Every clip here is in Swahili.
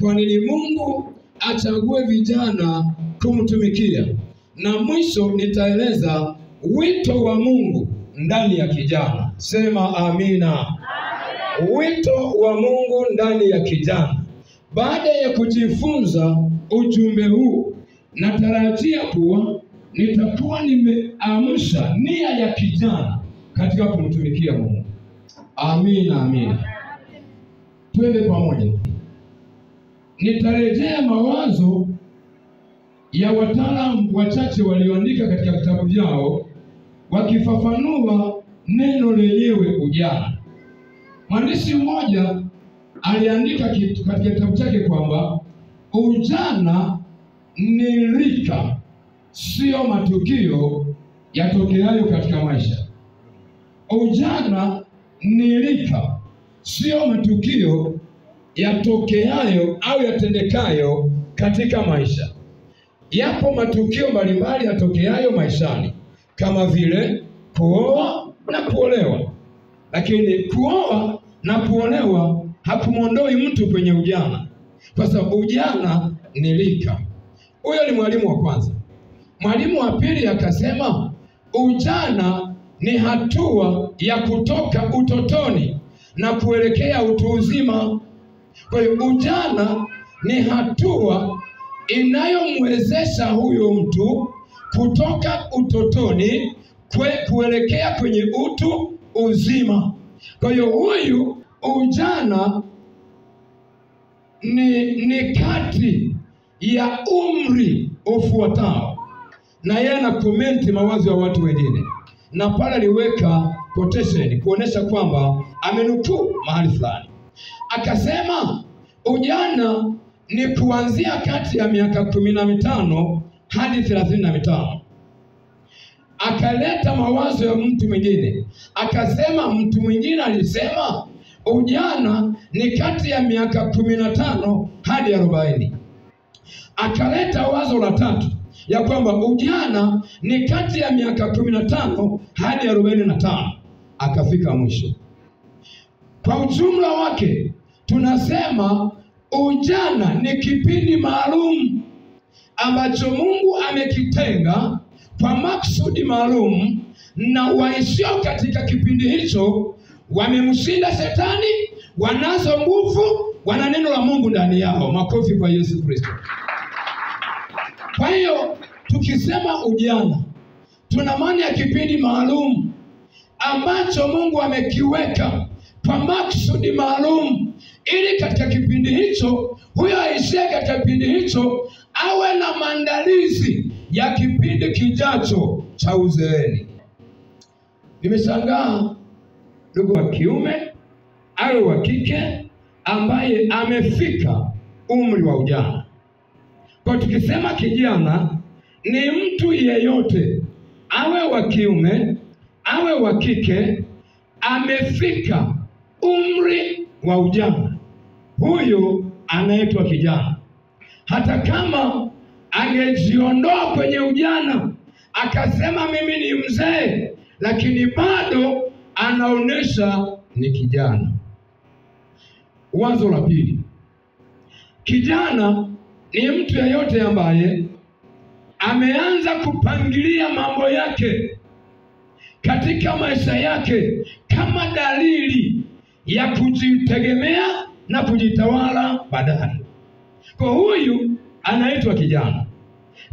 kwa nini Mungu achague vijana kumtumikia, na mwisho nitaeleza wito wa Mungu ndani ya kijana. Sema amina. Wito wa Mungu ndani ya kijana. Baada ya kujifunza ujumbe huu, natarajia kuwa nitakuwa nimeamsha nia ya kijana katika kumtumikia Mungu. Amina, amina. Twende pamoja. Nitarejea mawazo ya wataalamu wachache walioandika katika vitabu vyao wakifafanua neno lenyewe ujana. Mwandishi mmoja aliandika katika kitabu chake kwamba ujana ni rika, sio matukio yatokeayo katika maisha. Ujana ni rika, sio matukio yatokeayo au yatendekayo katika maisha. Yapo matukio mbalimbali yatokeayo maishani kama vile kuoa na kuolewa. Lakini kuoa na kuolewa hakumwondoi mtu kwenye ujana, kwa sababu ujana ni rika. Huyo ni mwalimu wa kwanza. Mwalimu wa pili akasema ujana ni hatua ya kutoka utotoni na kuelekea utu uzima. Kwa hiyo ujana ni hatua inayomwezesha huyo mtu kutoka utotoni kuelekea kwenye utu uzima. Kwa hiyo huyu ujana ni kati ya umri ufuatao. Na yeye ana komenti mawazo ya watu wengine, na pale aliweka quotation kuonesha kwamba amenukuu mahali fulani. Akasema ujana ni kuanzia kati ya miaka 15 hadi 35. Akaleta mawazo ya mtu mwingine, akasema mtu mwingine alisema ujana ni kati ya miaka 15 hadi 40. Akaleta wazo la tatu ya kwamba ujana ni kati ya miaka 15 hadi 45. Akafika mwisho. Kwa ujumla wake tunasema ujana ni kipindi maalum ambacho Mungu amekitenga kwa maksudi maalum, na waishio katika kipindi hicho wamemshinda Shetani, wanazo nguvu, wana neno la Mungu ndani yao. Makofi kwa Yesu Kristo. Kwa hiyo tukisema ujana, tuna maana ya kipindi maalum ambacho Mungu amekiweka kwa maksudi maalum, ili katika kipindi hicho huyo aishie katika kipindi hicho awe na maandalizi ya kipindi kijacho cha uzeeni. Nimeshangaa ndugu wa kiume au wa kike ambaye amefika umri wa ujana. Kwa tukisema kijana ni mtu yeyote, awe wa kiume awe wa kike, amefika umri wa ujana, huyo anaitwa kijana. Hata kama angejiondoa kwenye ujana akasema mimi ni mzee, lakini bado anaonesha ni kijana. Wazo la pili, kijana ni mtu yeyote ambaye ameanza kupangilia mambo yake katika maisha yake kama dalili ya kujitegemea na kujitawala baadaye. Kwa huyu anaitwa kijana.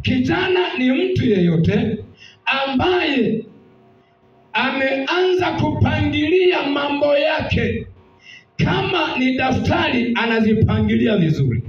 Kijana ni mtu yeyote ambaye ameanza kupangilia mambo yake, kama ni daftari anazipangilia vizuri.